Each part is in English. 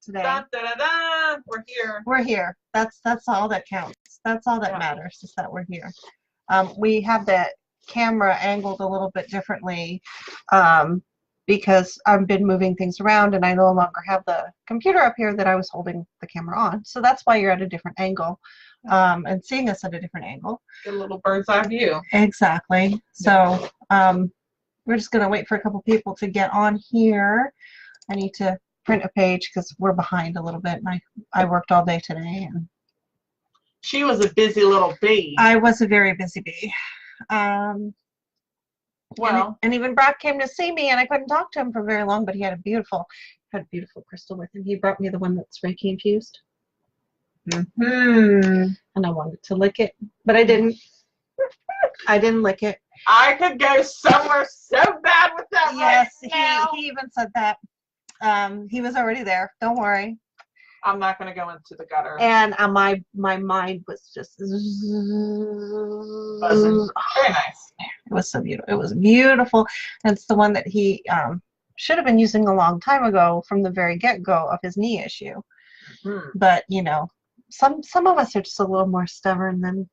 today. Da, da, da, da. We're here. We're here. That's all that counts. That's all that matters, is that we're here. We have the camera angled a little bit differently because I've been moving things around and I no longer have the computer up here that I was holding the camera on. So that's why you're at a different angle and seeing us at a different angle. Get a little bird's eye view. Exactly. So we're just going to wait for a couple people to get on here. I need to print a page because we're behind a little bit, and I worked all day today. And she was a busy little bee. I was a very busy bee. Well, and even Brock came to see me, and I couldn't talk to him for very long, but he had a beautiful crystal with him. He brought me the one that's Reiki infused. And I wanted to lick it, but I didn't. I didn't lick it. I could go somewhere so bad with that. Yes, right now. he even said that. He was already there. Don't worry. I'm not going to go into the gutter. And my mind was just buzzing. Very nice. It was so beautiful. It was beautiful. And it's the one that he should have been using a long time ago from the very get-go of his knee issue. But you know, some of us are just a little more stubborn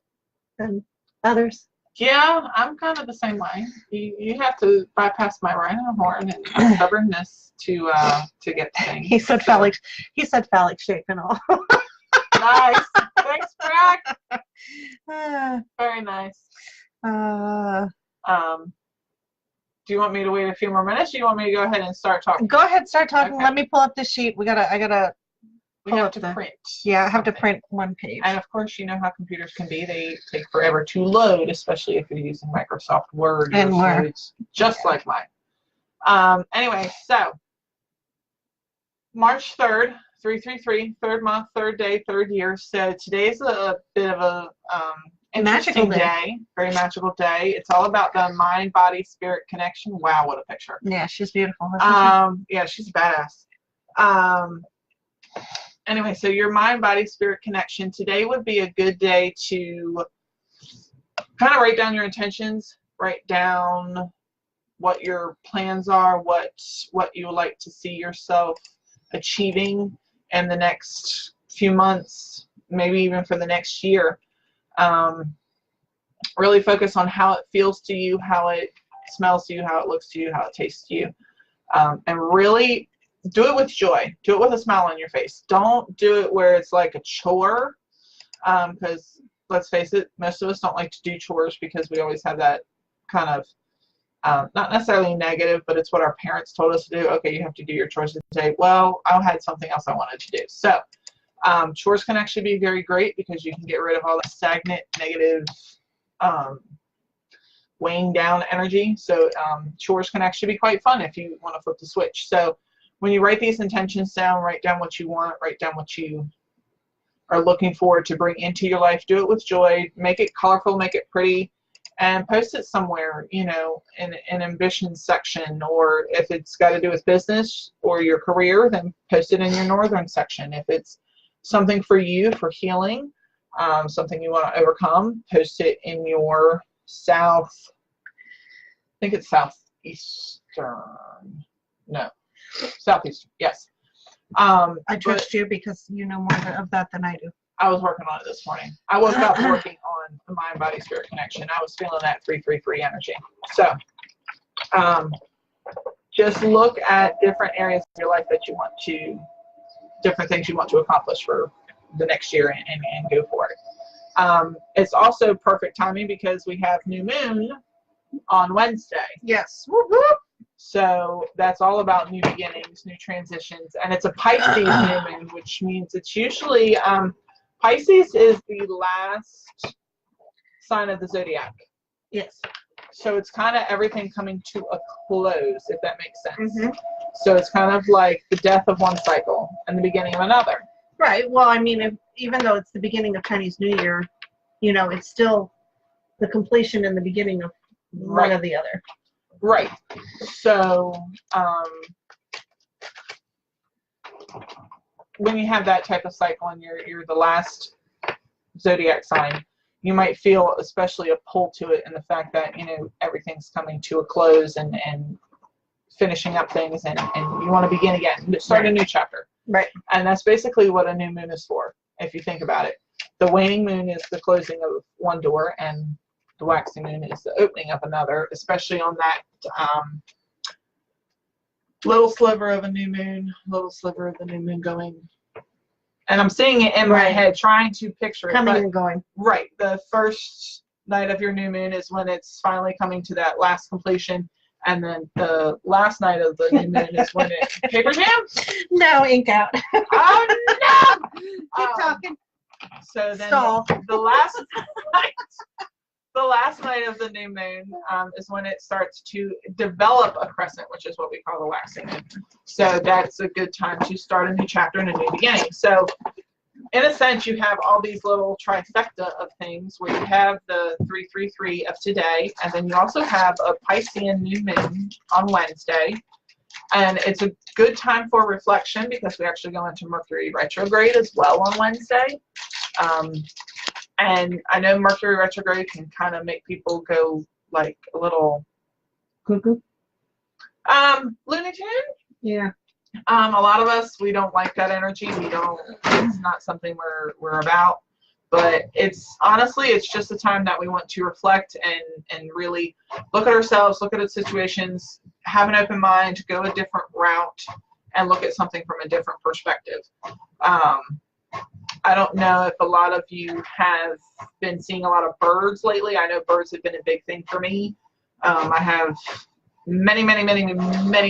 than others. Yeah, I'm kind of the same way. You have to bypass my rhino horn and stubbornness to get the thing. He said phallic shape and all. Nice. Thanks, Brock. Very nice. Do you want me to wait a few more minutes, or do you want me to go ahead and start talking? Go ahead, start talking. Okay. Let me pull up the sheet. We have to print. Yeah, I have to print one page. And of course, you know how computers can be. They take forever to load, especially if you're using Microsoft Word. And Word. It's just like mine. Anyway, so March 3rd, 333, third month, third day, third year. So today's a bit of a interesting day. Very magical day. It's all about the mind, body, spirit connection. Wow, what a picture. Yeah, she's beautiful. Yeah, she's badass. Anyway, so your mind, body, spirit connection. Today would be a good day to kind of write down your intentions, write down what your plans are, what you would like to see yourself achieving in the next few months, maybe even for the next year. Really focus on how it feels to you, how it smells to you, how it looks to you, how it tastes to you, and really do it with joy. Do it with a smile on your face. Don't do it where it's like a chore, because let's face it, most of us don't like to do chores because we always have that kind of not necessarily negative, but it's what our parents told us to do. Okay, you have to do your chores today. Well, I had something else I wanted to do. So chores can actually be very great because you can get rid of all the stagnant, negative, weighing down energy. So chores can actually be quite fun if you want to flip the switch. So when you write these intentions down, write down what you want, write down what you are looking forward to bring into your life. Do it with joy. Make it colorful, make it pretty, and post it somewhere, you know, in an ambition section, or if it's got to do with business or your career, then post it in your northern section. If it's something for you, for healing, something you want to overcome, post it in your south, I think it's southeastern, no, southeastern, yes. I trust you because you know more of that than I do. I was working on it this morning. I woke up working on the mind, body, spirit connection. I was feeling that 333 energy. So just look at different areas of your life that you want to, different things you want to accomplish for the next year, and go for it. It's also perfect timing because we have new moon on Wednesday. Yes. Whoop, whoop. So that's all about new beginnings, new transitions, and it's a Pisces new moon, which means it's usually Pisces is the last sign of the zodiac. Yes. So it's kind of everything coming to a close, if that makes sense. So it's kind of like the death of one cycle and the beginning of another. Right. Well, I mean, even though it's the beginning of Chinese New Year, you know, it's still the completion and the beginning of one or the other. Right. So when you have that type of cycle and you're the last zodiac sign, you might feel especially a pull to it in the fact that, you know, everything's coming to a close and finishing up things, and you want to begin again, start a new chapter. Right. And that's basically what a new moon is for, if you think about it. The waning moon is the closing of one door, and the waxing moon is the opening of another, especially on that little sliver of a new moon, little sliver of the new moon going. And I'm seeing it in my head, trying to picture it. Coming and going. Right. The first night of your new moon is when it's finally coming to that last completion. And then the last night of the new moon is when it paper jam? No, ink out. Oh no! Keep talking. So then Stall. the last night of the new moon is when it starts to develop a crescent, which is what we call the waxing moon. So that's a good time to start a new chapter and a new beginning. So in a sense, you have all these little trifecta of things where you have the 333 of today, and then you also have a Piscean new moon on Wednesday. And it's a good time for reflection because we actually go into Mercury retrograde as well on Wednesday. And I know Mercury retrograde can kind of make people go like a little cuckoo. Looney Tune. Yeah. A lot of us, we don't like that energy. It's not something we're about. But it's honestly, it's just a time that we want to reflect and really look at ourselves, look at the situations, have an open mind, go a different route, and look at something from a different perspective. I don't know if a lot of you have been seeing a lot of birds lately. I know birds have been a big thing for me. I have many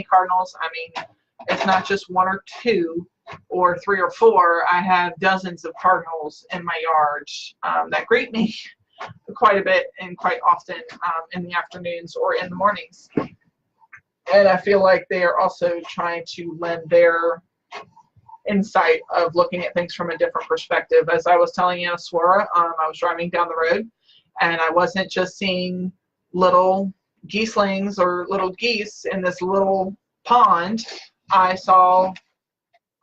cardinals. I mean, it's not just one or two or three or four. I have dozens of cardinals in my yard that greet me quite a bit and quite often in the afternoons or in the mornings. And I feel like they are also trying to lend their insight of looking at things from a different perspective. As I was telling Anaswara, I was driving down the road and I wasn't just seeing little geeslings or little geese in this little pond. I saw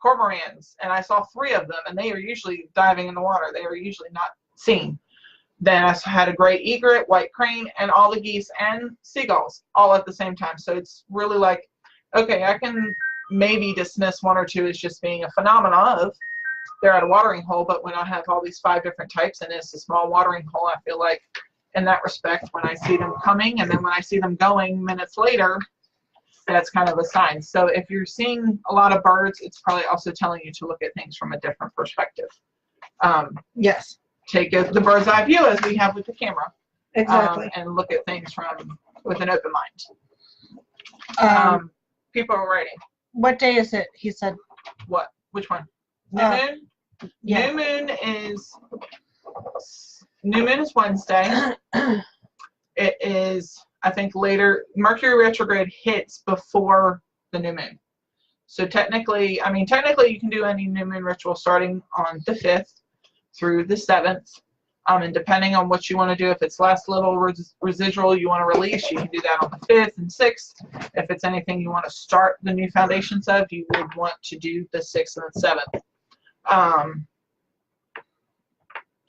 cormorants, and I saw 3 of them, and they are usually diving in the water. They are usually not seen. Then I had a gray egret, white crane, and all the geese and seagulls all at the same time. So it's really like, okay, I can maybe dismiss 1 or 2 as just being a phenomena of they're at a watering hole, but when I have all these 5 different types and it's a small watering hole, I feel like in that respect, when I see them coming and then when I see them going minutes later, that's kind of a sign. So if you're seeing a lot of birds, it's probably also telling you to look at things from a different perspective. Yes. Take the bird's eye view as we have with the camera. Exactly. And look at things with an open mind. People are writing. What day is it? He said. What? Which one? New moon? Yeah. New moon is Wednesday. It is, I think, later. Mercury retrograde hits before the new moon. So technically, you can do any new moon ritual starting on the 5th through the 7th. And depending on what you want to do, if it's last little residual you want to release, you can do that on the 5th and 6th. If it's anything you want to start the new foundations of, you would want to do the 6th and the 7th.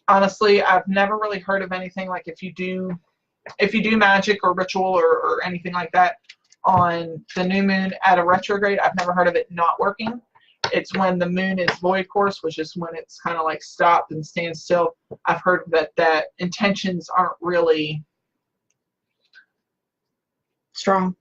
Honestly, I've never really heard of anything like if you do magic or ritual or anything like that on the new moon at a retrograde, I've never heard of it not working. It's when the moon is void course, which is when it's kind of like stopped and stands still. I've heard that intentions aren't really strong.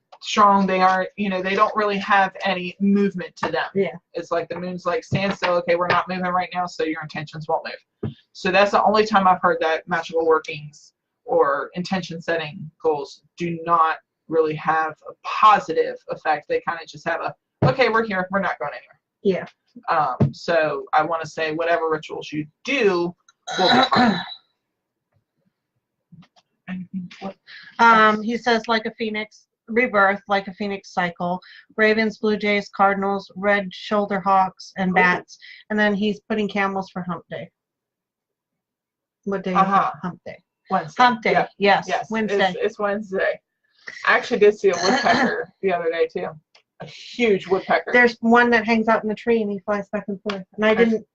They aren't, they don't really have any movement to them. Yeah. It's like the moon's like, stand still, okay, we're not moving right now, so your intentions won't move. So that's the only time I've heard that magical workings or intention setting goals do not really have a positive effect. They kind of just have okay, we're here, we're not going anywhere. Yeah. So I want to say whatever rituals you do will be fine. He says, like a phoenix, rebirth, like a phoenix cycle, ravens, blue jays, cardinals, red shoulder hawks, and bats. And then he's putting camels for hump day. What day is it? Hump day. Wednesday. Hump day. Yeah. Yes. Wednesday. It's Wednesday. I actually did see a woodpecker the other day too. A huge woodpecker. There's one that hangs out in the tree and he flies back and forth. And I didn't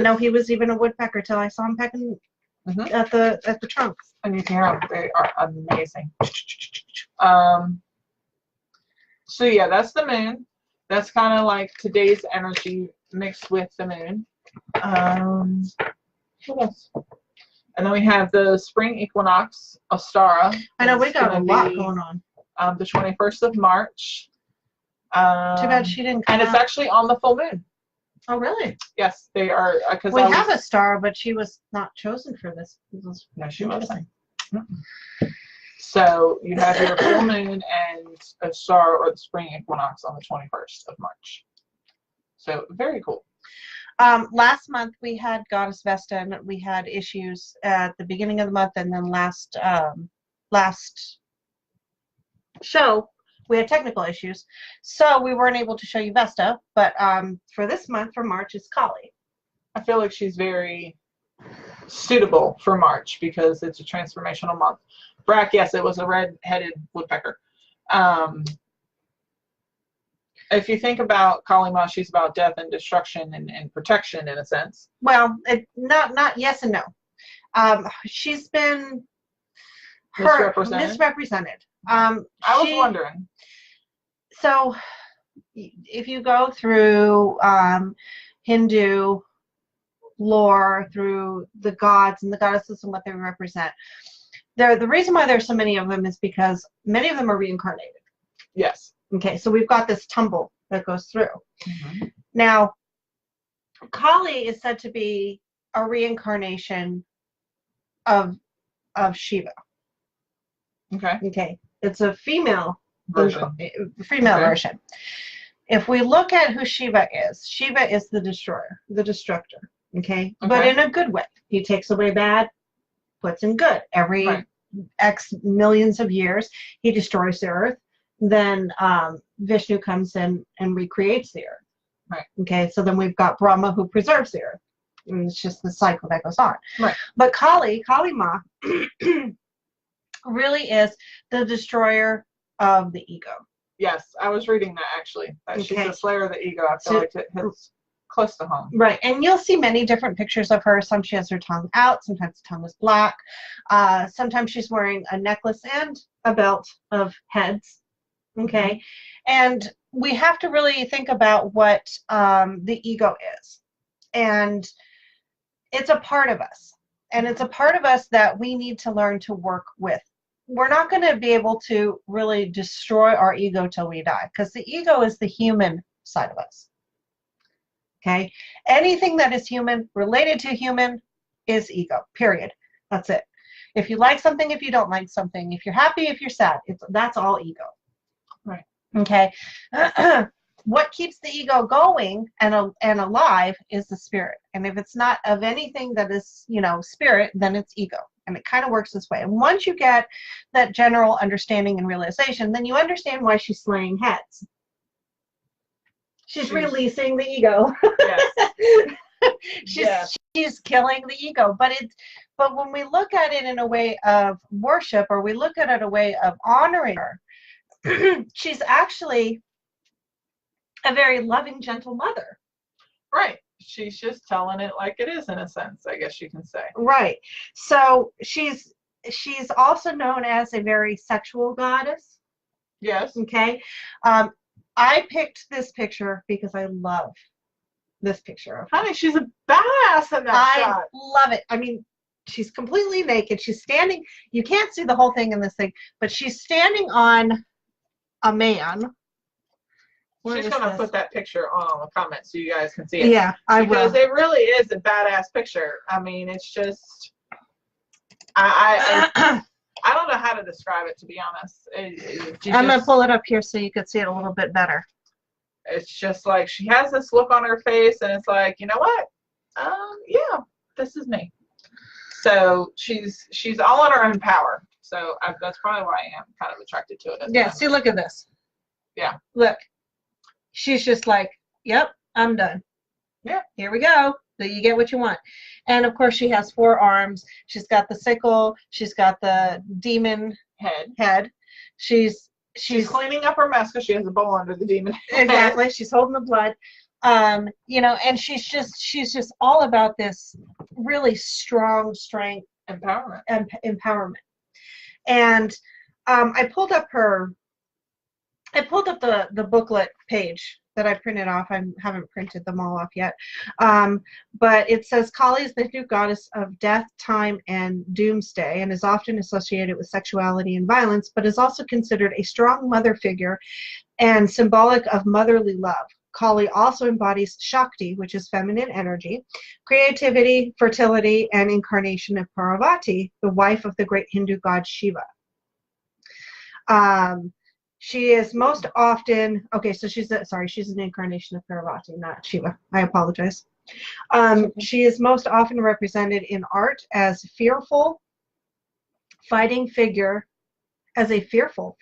know he was even a woodpecker till I saw him pecking at the trunks. And you can hear them. They are amazing. So yeah, that's the moon. That's kind of like today's energy mixed with the moon. What else? And then we have the spring equinox, Ostara. I know we got a lot going on. The 21st of March. Too bad she didn't come And it's out. actually on the full moon. Oh, really? Yes, they are. We have a star, but she was not chosen for this. No, she wasn't. So you have your full moon and a star or the spring equinox on the 21st of March. So very cool. Last month we had Goddess Vesta, and we had issues at the beginning of the month, and then last show we had technical issues, so we weren't able to show you Vesta. But for this month, for March, it's Kali. I feel like she's very suitable for March because it's a transformational month. Brack, yes, it was a red-headed woodpecker. If you think about Kali Ma, she's about death and destruction and protection in a sense. Well, not yes and no. She's been misrepresented. I was wondering. So, if you go through Hindu lore, through the gods and the goddesses and what they represent, the reason why there's so many of them is because many of them are reincarnated. Yes. Okay, so we've got this tumble that goes through. Mm-hmm. Now, Kali is said to be a reincarnation of Shiva. Okay. Okay, it's a female version. Version. If we look at who Shiva is the destroyer, the destructor. Okay, but in a good way. He takes away bad, puts in good. Every X millions of years, he destroys the earth. Then Vishnu comes in and recreates the earth. Right. Okay, so then we've got Brahma who preserves the earth. And it's just the cycle that goes on. Right. But Kali Ma, really is the destroyer of the ego. Yes, I was reading that actually. She's the slayer of the ego. I feel like it hits close to home. Right, and you'll see many different pictures of her. Some she has her tongue out, sometimes the tongue is black. Sometimes she's wearing a necklace and a belt of heads. Okay, and we have to really think about what the ego is. And it's a part of us. And it's a part of us that we need to learn to work with. We're not going to be able to really destroy our ego till we die, because the ego is the human side of us. Okay? Anything that is human, related to human, is ego, period. That's it. If you like something, if you don't like something, if you're happy, if you're sad, that's all ego. Right. Okay? What keeps the ego going and alive is the spirit. And if it's not of anything that is, spirit, then it's ego. And it kind of works this way. And once you get that general understanding and realization, then you understand why she's slaying heads. She's releasing the ego. Yes. She's killing the ego. But when we look at it in a way of worship, or we look at it in a way of honoring her, she's actually a very loving, gentle mother. Right. She's just telling it like it is, in a sense, I guess you can say. Right. So she's also known as a very sexual goddess. Yes. Okay. I picked this picture because I love this picture of her. Honey, she's a badass in that shot. I love it. I mean, she's completely naked. She's standing. You can't see the whole thing in this thing, but she's standing on a man. She's going to put that picture on the comments so you guys can see it. Yeah, I will. Because it really is a badass picture. I mean, it's just, I don't know how to describe it, to be honest. I'm going to pull it up here so you can see it a little bit better. It's just like, she has this look on her face, and it's like, you know what? Yeah, this is me. So she's all in her own power. So that's probably why I am kind of attracted to it. Yeah, see, look at this. Yeah. Look. She's just like, yep, I'm done. Yeah. Here we go. So you get what you want. And of course she has 4 arms. She's got the sickle. She's got the demon head. She's cleaning up her mess because she has a bowl under the demon head. Exactly. She's holding the blood. And she's just all about this really strong strength empowerment. And I pulled up the booklet page that I printed off. I haven't printed them all off yet. But it says Kali is the Hindu goddess of death, time, and doomsday, and is often associated with sexuality and violence, but is also considered a strong mother figure and symbolic of motherly love. Kali also embodies Shakti, which is feminine energy, creativity, fertility, and incarnation of Parvati, the wife of the great Hindu god Shiva. She is most often, okay, so she's an incarnation of Parvati, not Shiva. I apologize. She is most often represented in art as fearful, fighting figure, as a fearful,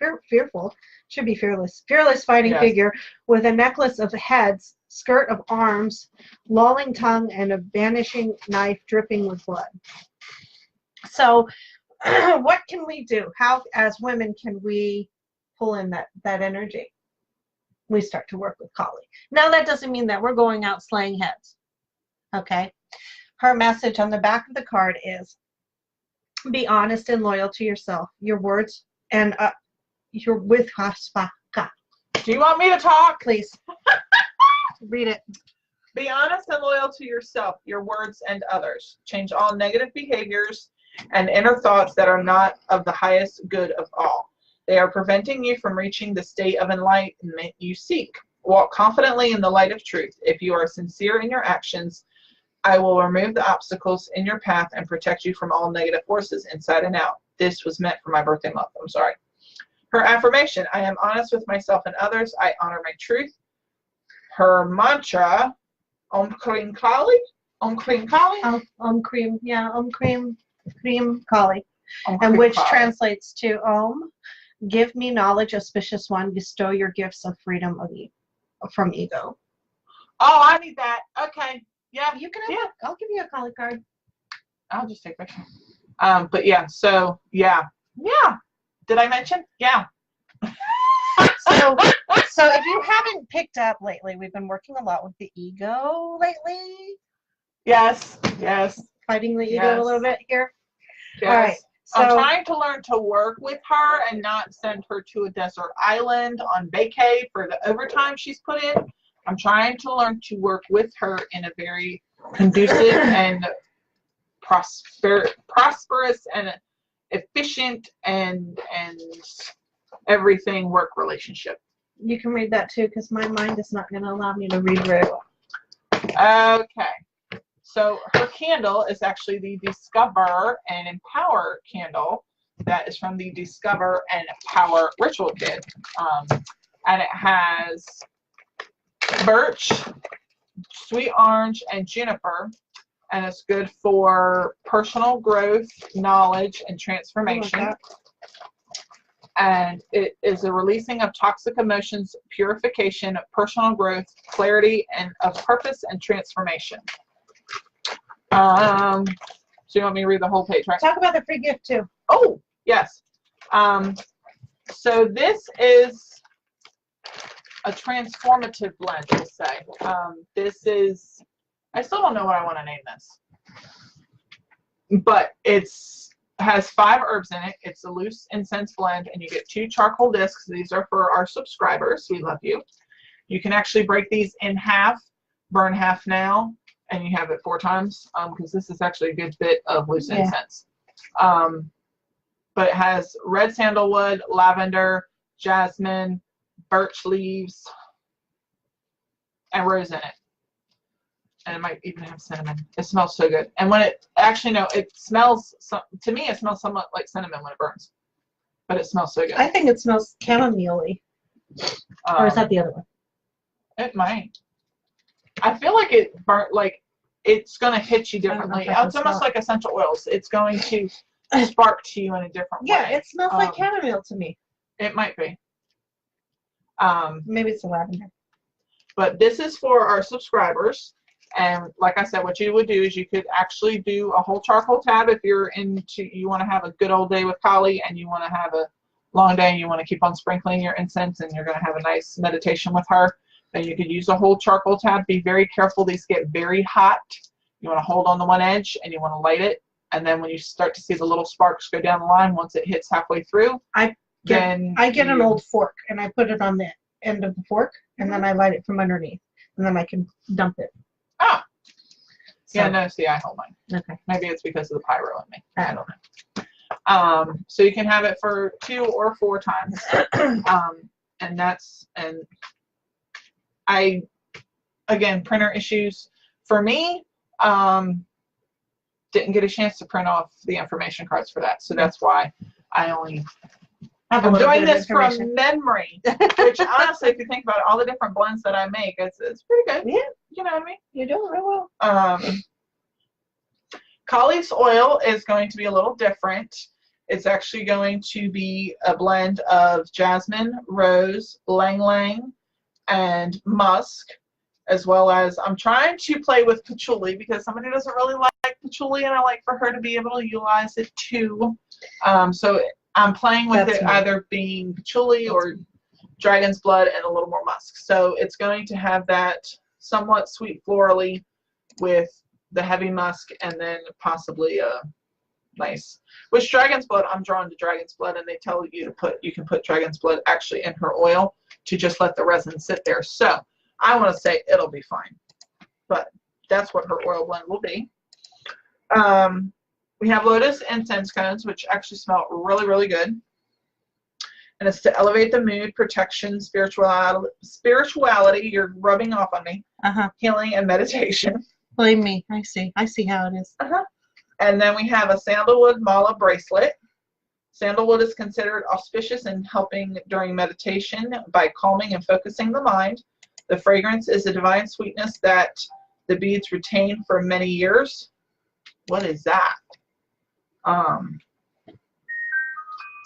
should be fearless fighting figure with a necklace of heads, skirt of arms, lolling tongue, and a vanishing knife dripping with blood. So what can we do? How, as women, can we pull in that energy? We start to work with Kali. Now, that doesn't mean that we're going out slaying heads. Okay? Her message on the back of the card is, be honest and loyal to yourself, your words, and you're with Haspaka. Do you want me to talk? Please. Read it. Be honest and loyal to yourself, your words, and others. Change all negative behaviors and inner thoughts that are not of the highest good of all. They are preventing you from reaching the state of enlightenment you seek. Walk confidently in the light of truth. If you are sincere in your actions, I will remove the obstacles in your path and protect you from all negative forces inside and out. This was meant for my birthday month. I'm sorry. Her affirmation, I am honest with myself and others. I honor my truth. Her mantra, Om Krim Kali. Om Krim Kali? Om Krim, yeah, Om Krim Kali. Om And Krim which Kali. translates to Om, give me knowledge, auspicious one, bestow your gifts of freedom from ego. Oh, I need that. Okay. Yeah. You can have I'll give you a Kali card. I'll just take a picture. But yeah, so yeah. Did I mention? Yeah. So if you haven't picked up lately, we've been working a lot with the ego lately. Yes. Fighting the ego a little bit here. Yes. All right. So I'm trying to learn to work with her and not send her to a desert island on vacay for the overtime she's put in. I'm trying to learn to work with her in a very conducive and prosperous and efficient and everything work relationship. you can read that too, because my mind is not going to allow me to read very well. Okay. So her candle is actually the Discover and Empower candle. That is from the Discover and Empower Ritual Kit. And it has birch, sweet orange, and juniper. And it's good for personal growth, knowledge, and transformation. And it is a releasing of toxic emotions, purification, personal growth, clarity, and of purpose and transformation. So you want me to read the whole page, right? Talk about the free gift too. Oh, yes. So this is a transformative blend, we'll say. This is, I still don't know what I want to name this, but it's has 5 herbs in it. It's a loose incense blend, and you get 2 charcoal discs. These are for our subscribers. We love you. You can actually break these in half, burn half now, and you have it 4 times, because this is actually a good bit of loose incense. But it has red sandalwood, lavender, jasmine, birch leaves, and rose in it. And it might even have cinnamon. It smells so good. And when it, actually no, it smells, to me it smells somewhat like cinnamon when it burns. But it smells so good. I think it smells chamomile-y. Or is that the other one? It might. I feel like it burnt, like it's going to hit you differently. It's almost like essential oils. It's going to spark to you in a different way. Yeah, it smells like chamomile to me. It might be. Maybe it's the lavender. But this is for our subscribers. And like I said, what you would do is you could actually do a whole charcoal tab if you're into, you want to have a good old day with Kali and you want to have a long day and you want to keep on sprinkling your incense and you're going to have a nice meditation with her. Then you could use a whole charcoal tab. Be very careful. These get very hot. You want to hold on the one edge and you want to light it. And then when you start to see the little sparks go down the line, once it hits halfway through, I get an old fork and I put it on end of the fork, and then I light it from underneath, and then I can dump it. Ah. So, Yeah, no, see, I hold mine. okay. Maybe it's because of the pyro in me. I don't know. So you can have it for 2 or 4 times. And again, printer issues for me, didn't get a chance to print off the information cards for that. So that's why I'm doing this from memory, which honestly, if you think about it, all the different blends that I make, it's pretty good. Yeah. You know what I mean? You're doing real well. Kali's oil is going to be a little different. It's actually going to be a blend of jasmine, rose, lang lang, and musk, as well as I'm trying to play with patchouli because somebody doesn't really like patchouli, and I like for her to be able to utilize it too. So I'm playing with it either being patchouli or dragon's blood and a little more musk. So it's going to have that somewhat sweet florally with the heavy musk, and then possibly a nice. With dragon's blood, I'm drawn to dragon's blood, and they tell you you can put dragon's blood actually in her oil to just let the resin sit there. So I want to say it'll be fine, but that's what her oil blend will be. We have lotus incense cones, which actually smell really, really good. And it's to elevate the mood, protection, spirituality. You're rubbing off on me. Healing and meditation. Believe me, I see how it is. And then we have a sandalwood mala bracelet. Sandalwood is considered auspicious in helping during meditation by calming and focusing the mind. The fragrance is a divine sweetness that the beads retain for many years. What is that?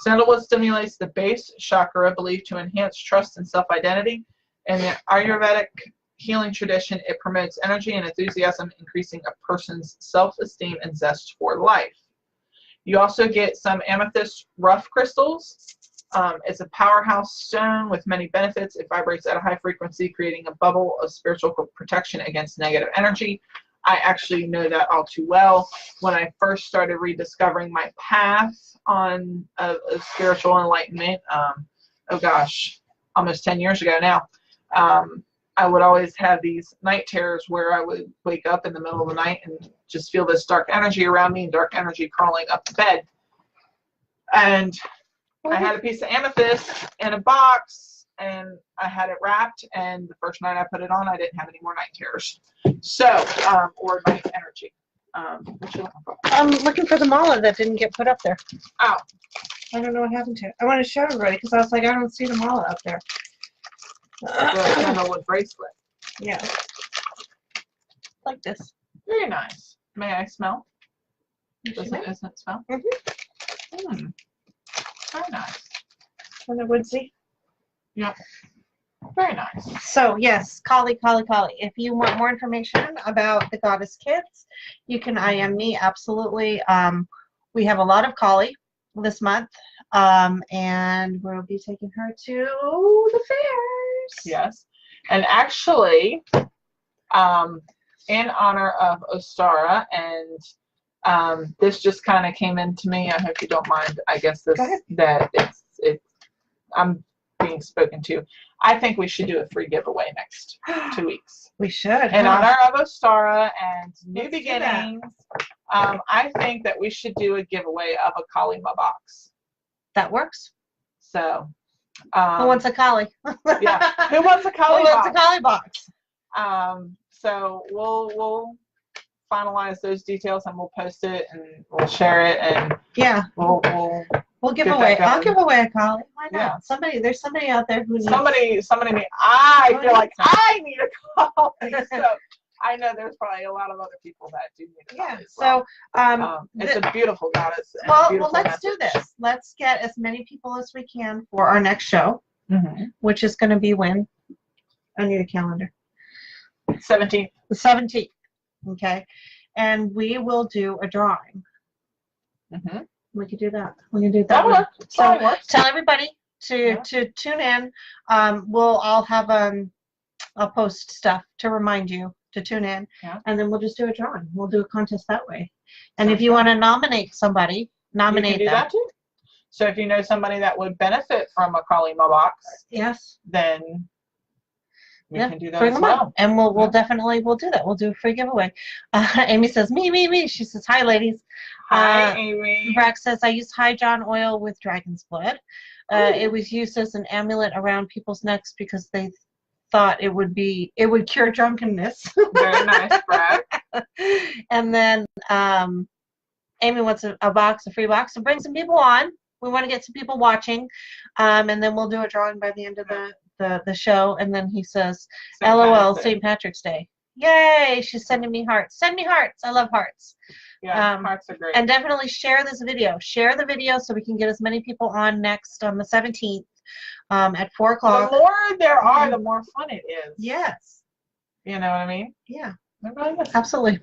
Sandalwood stimulates the base chakra, believed to enhance trust and self-identity. In the Ayurvedic healing tradition, it promotes energy and enthusiasm, increasing a person's self-esteem and zest for life. You also get some amethyst rough crystals. It's a powerhouse stone with many benefits. It vibrates at a high frequency, creating a bubble of spiritual protection against negative energy. I actually know that all too well. When I first started rediscovering my path on a spiritual enlightenment, oh gosh, almost 10 years ago now, I would always have these night terrors where I would wake up in the middle of the night and just feel this dark energy around me and dark energy crawling up the bed. And I had a piece of amethyst in a box, and I had it wrapped, and the first night I put it on, I didn't have any more night terrors. So, or night energy. What you looking for? I'm looking for the mala that didn't get put up there. Oh. I don't know what happened to it. I want to show everybody because I was like, I don't see the mala up there. The sandalwood bracelet. Yeah. Like this. Very nice. May I smell? Doesn't it smell? Mm-hmm. Very nice. And the woodsy. Yep. Very nice. So yes, Kali. If you want more information about the goddess kits, you can IM me, absolutely. We have a lot of Kali this month, and we'll be taking her to the fairs. Yes. And actually, in honor of Ostara, and this just kind of came into me. I hope you don't mind. I guess that I'm being spoken to. I think we should do a free giveaway next 2 weeks. We should. In honor of Ostara and new beginnings, I think that we should do a giveaway of a Kalima box. That works. So, who wants a Kali? Yeah, who wants a Kali box? Who wants a Kali box? So we'll finalize those details, and we'll post it, and we'll share it, and yeah, we'll give away. I'll give away a Kali. Why not? Yeah. There's somebody out there who needs somebody. I feel like I need a Kali. So I know there's probably a lot of other people that do need a Kali. Yeah. So it's a beautiful goddess. Well, let's do this. Let's get as many people as we can for our next show, which is going to be when? I need a calendar. 17th. The 17th. Okay, and we will do a drawing. We could do that. We can do that. So tell everybody to tune in. We'll all have I'll post stuff to remind you to tune in, and then we'll just do a drawing. We'll do a contest that way. And if you want to nominate somebody, nominate them. That too. So if you know somebody that would benefit from a Kalima box, yes, then we can do that bring as them well. up, and we'll definitely do that. We'll do a free giveaway. Amy says, me. She says, hi, ladies. Hi, Amy. Rex says, I used High John oil with dragon's blood. It was used as an amulet around people's necks because they thought it would cure drunkenness. Very nice, Brad. And then Amy wants a free box, so bring some people on. We want to get some people watching, and then we'll do a drawing by the end of the show. And then he says, LOL, St. Patrick's Day. Yay, she's sending me hearts. Send me hearts. I love hearts. Yeah, hearts are great. And definitely share this video. Share the video so we can get as many people on next on the 17th at 4 o'clock. The more there are, the more fun it is. Yes. You know what I mean? Yeah. Everybody does. Absolutely.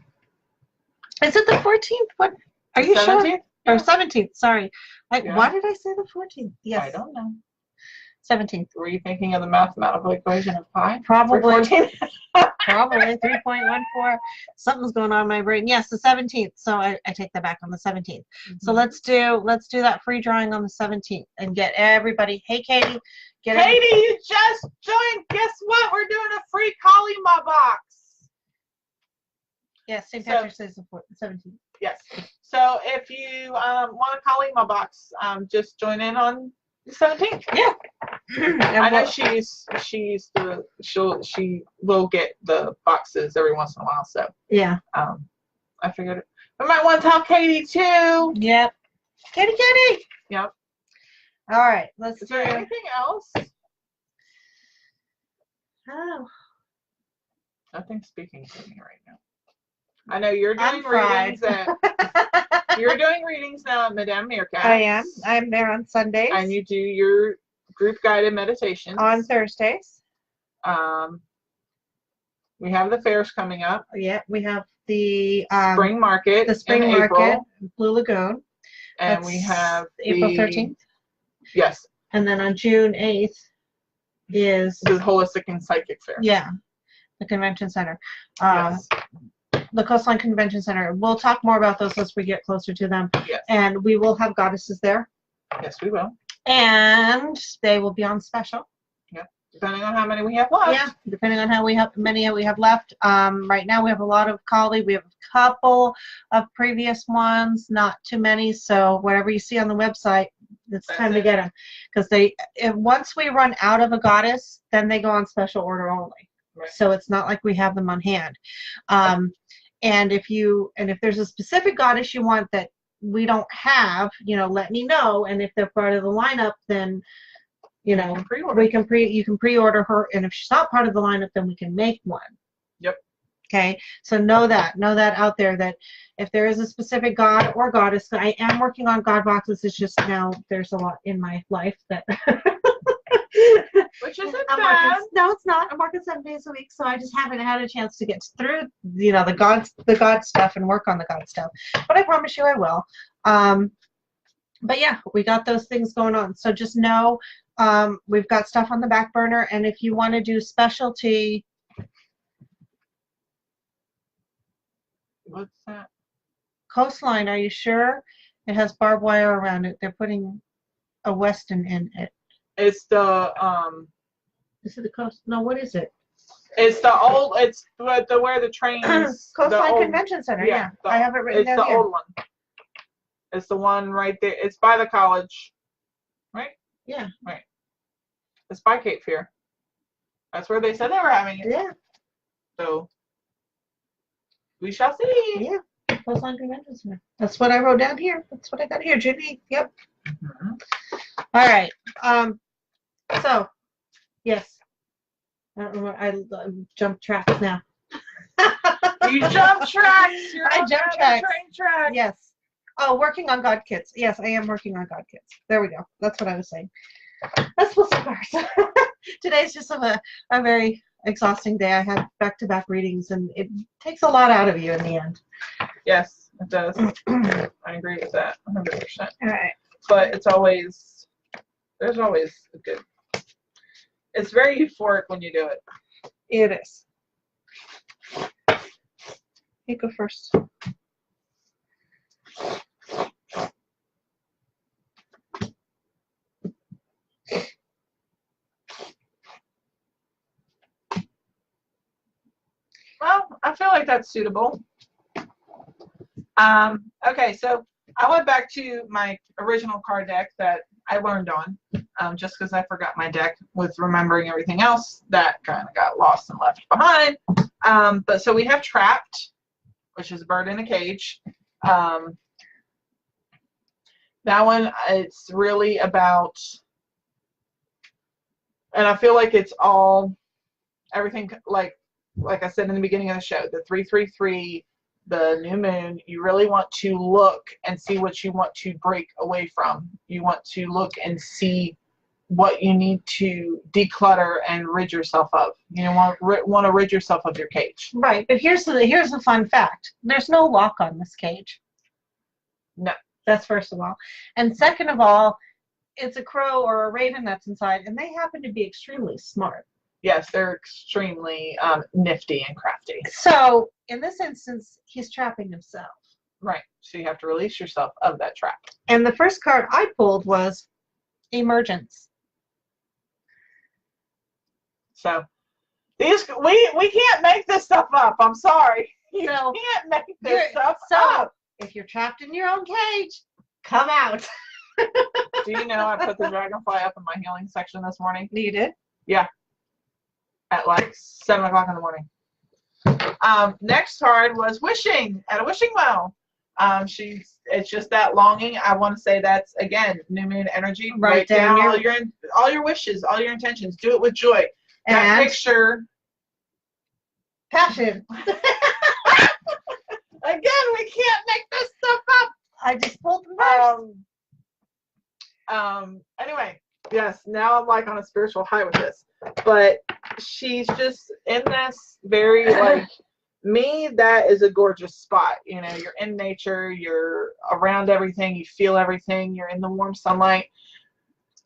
Is it the 14th? What? Are you 17th? sure? Or 17th, sorry. Yeah. Why did I say the 14th? Yes. I don't know. 17th. Were you thinking of the mathematical equation of pi? Probably. 14? Probably 3.14. Something's going on in my brain. Yes, the 17th. So I take that back, on the 17th. Mm-hmm. So let's do that free drawing on the 17th and get everybody. Hey, Katie. Katie, you just joined. Guess what? We're doing a free Kalima box. Yes, St. Patrick's Day is the 17th. Yes. So if you want a Kalima box, just join in on the 17th. Yeah. I know she will get the boxes every once in a while. So yeah. I figured we might want to tell Katie too. Yep. Katie. Yep. All right. Is there anything else? Oh. Nothing's speaking to me right now. I know you're doing readings you're doing readings now at Maiden Minx. I am. I'm there on Sundays. And you do your group guided meditations on Thursdays. We have the fairs coming up. Yeah, we have the spring market. The spring in market, April. Blue Lagoon. And we have April 13th. Yes. And then on June 8th is the Holistic and Psychic Fair. Yeah, the convention center. Yes. The Coastline Convention Center. We'll talk more about those as we get closer to them. Yes. And we will have goddesses there. Yes, we will. And they will be on special. Yeah. Depending on how many we have left. Yeah, depending on how many we have left. Right now we have a lot of Kali. We have a couple of previous ones, not too many. So whatever you see on the website, it's time to get them. Because once we run out of a goddess, then they go on special order only. Right. So it's not like we have them on hand. And if there's a specific goddess you want that we don't have, let me know. And if they're part of the lineup, then you can pre-order her. And if she's not part of the lineup, then we can make one. Yep. Okay. So know that out there, that if there is a specific god or goddess, I am working on god boxes. It's just now there's a lot in my life that. Which isn't bad. No, it's not. I'm working 7 days a week, so I just haven't had a chance to get through, the God stuff and work on the God stuff. But I promise you I will. But yeah, we got those things going on. So just know we've got stuff on the back burner, and if you want to do specialty. What's that? Coastline, are you sure? It has barbed wire around it. They're putting a Weston in it. It's the Is it the coast? No, what is it? It's the old. It's where the trains. Coastline Convention Center. Yeah, I have it written down here. It's the old one. It's the one right there. It's by the college, right? Yeah. Right. It's by Cape Fear. That's where they said they were having it. Yeah. So we shall see. Yeah. Coastline Convention Center. That's what I wrote down here. That's what I got here. Judy. Yep. Mm-hmm. All right. So, yes. I jumped tracks now. You jump tracks. I jump tracks. Train tracks. Yes. Oh, working on God Kits. Yes, I am working on God Kits. There we go. That's what I was saying. Let's split some bars. Today's just a very exhausting day. I had back-to-back readings, and it takes a lot out of you in the end. Yes, it does. I agree with that 100%. All right. But there's always a good. It's very euphoric when you do it. It is. You go first. that's suitable. Okay, so I went back to my original card deck that I learned on, just because I forgot my deck with remembering everything else that kind of got lost and left behind. But so we have Trapped, which is a bird in a cage. That one, it's really about, and I feel like it's all, everything, like I said in the beginning of the show, the 333, the new moon, you really want to look and see what you want to break away from. You want to look and see what you need to declutter and rid yourself of. You want to rid yourself of your cage. Right, but here's the fun fact. There's no lock on this cage. No. That's first of all. And second of all, it's a crow or a raven that's inside, and they happen to be extremely smart. Yes, they're extremely nifty and crafty. So, in this instance, he's trapping himself. Right. So you have to release yourself of that trap. And the first card I pulled was Emergence. So these we can't make this stuff up. I'm sorry. You can't make this stuff up. If you're trapped in your own cage, come out. Do you know I put the dragonfly up in my healing section this morning? You did? Yeah. At like 7 o'clock in the morning. Next card was Wishing at a wishing well. It's just that longing. I want to say that's again new moon energy. Write down all your wishes, all your intentions. Do it with joy. And that picture. Passion. Again, we can't make this stuff up. I just pulled them first. Anyway, yes, now I'm like on a spiritual high with this. But she's just in this very like me, that is a gorgeous spot. You know, you're in nature, you're around everything, you feel everything, you're in the warm sunlight.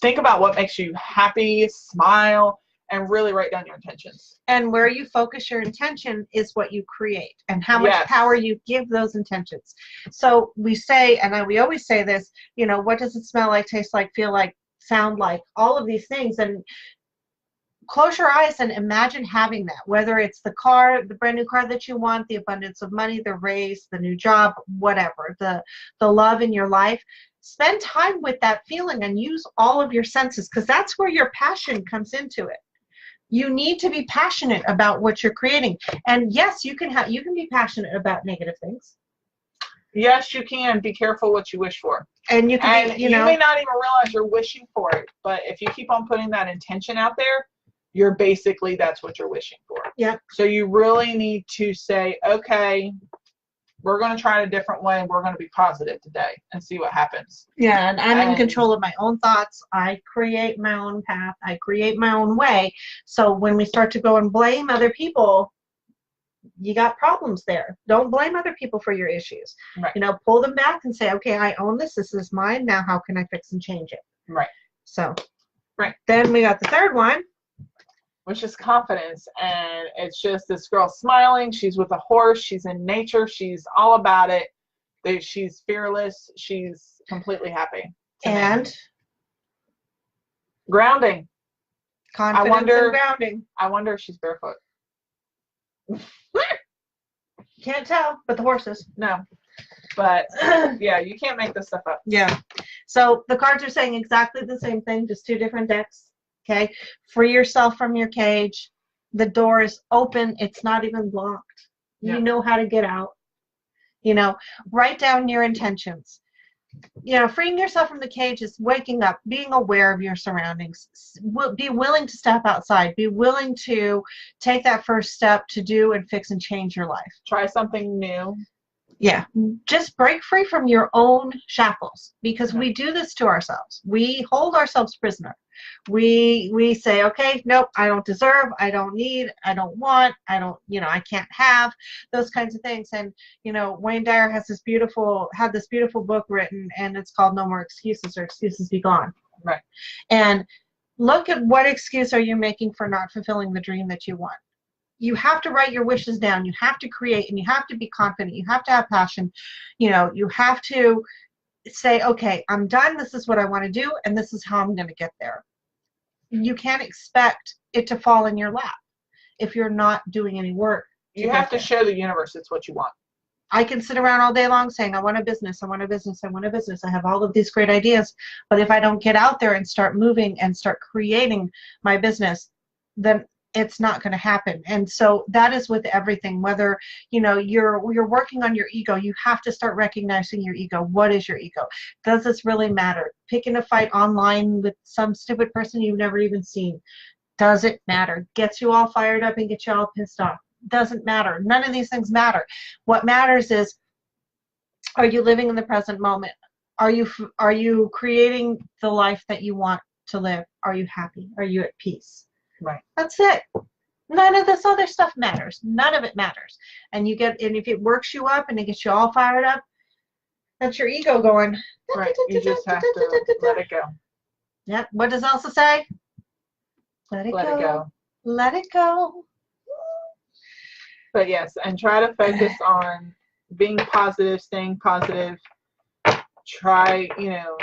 Think about what makes you happy, smile, and really write down your intentions. And where you focus your intention is what you create, and how much power you give those intentions. So we say, and we always say this, you know, what does it smell like, taste like, feel like, sound like, all of these things. And close your eyes and imagine having that, whether it's the car, the brand new car that you want, the abundance of money, the raise, the new job, whatever, the love in your life. Spend time with that feeling and use all of your senses, because that's where your passion comes into it. You need to be passionate about what you're creating. And yes, you can be passionate about negative things. Yes, you can. Be careful what you wish for. And you can, you may not even realize you're wishing for it, but if you keep on putting that intention out there, you're basically, that's what you're wishing for. Yeah. So you really need to say, okay, we're going to try it a different way. We're going to be positive today and see what happens. Yeah, and I'm in control of my own thoughts. I create my own path. I create my own way. So when we start to go and blame other people, you got problems there. Don't blame other people for your issues. Right. You know, pull them back and say, okay, I own this. This is mine. Now how can I fix and change it? Right. So, right. Then we got the third one, which is confidence. And it's just this girl smiling. She's with a horse. She's in nature. She's all about it. She's fearless. She's completely happy. And grounding. Confidence and grounding. I wonder if she's barefoot. Can't tell, but the horses. No. But yeah, you can't make this stuff up. Yeah. So the cards are saying exactly the same thing, just two different decks. Okay. Free yourself from your cage. The door is open. It's not even locked. Yeah. You know how to get out. You know, write down your intentions. You know, freeing yourself from the cage is waking up, being aware of your surroundings. Be willing to step outside. Be willing to take that first step to do and fix and change your life. Try something new. Yeah. Just break free from your own shackles, because we do this to ourselves. We hold ourselves prisoner. We say, okay, nope, I don't deserve, I don't need, I don't want, I don't, you know, I can't have, those kinds of things. And, you know, Wayne Dyer had this beautiful book written, and it's called No More Excuses, or Excuses Be Gone. Right. And look at what excuse are you making for not fulfilling the dream that you want. You have to write your wishes down. You have to create, and you have to be confident. You have to have passion. You know, you have to say, okay, I'm done. This is what I want to do, and this is how I'm going to get there. You can't expect it to fall in your lap if you're not doing any work You have to show the universe it's what you want. I can sit around all day long saying, I want a business, I want a business, I want a business. I have all of these great ideas. But if I don't get out there and start moving and start creating my business, then it's not going to happen. And so that is with everything. Whether, you know, you're working on your ego, you have to start recognizing your ego. What is your ego? Does this really matter? Picking a fight online with some stupid person you've never even seen. Does it matter? Gets you all fired up and gets you all pissed off. Doesn't matter. None of these things matter. What matters is, are you living in the present moment? Are you creating the life that you want to live? Are you happy? Are you at peace? Right. That's it. None of this other stuff matters. None of it matters. And if it works you up and it gets you all fired up, that's your ego going. Right. You just have to let it go. Yep. What does Elsa say? Let it go. Let it go. But yes, and try to focus on being positive, staying positive. Try, you know,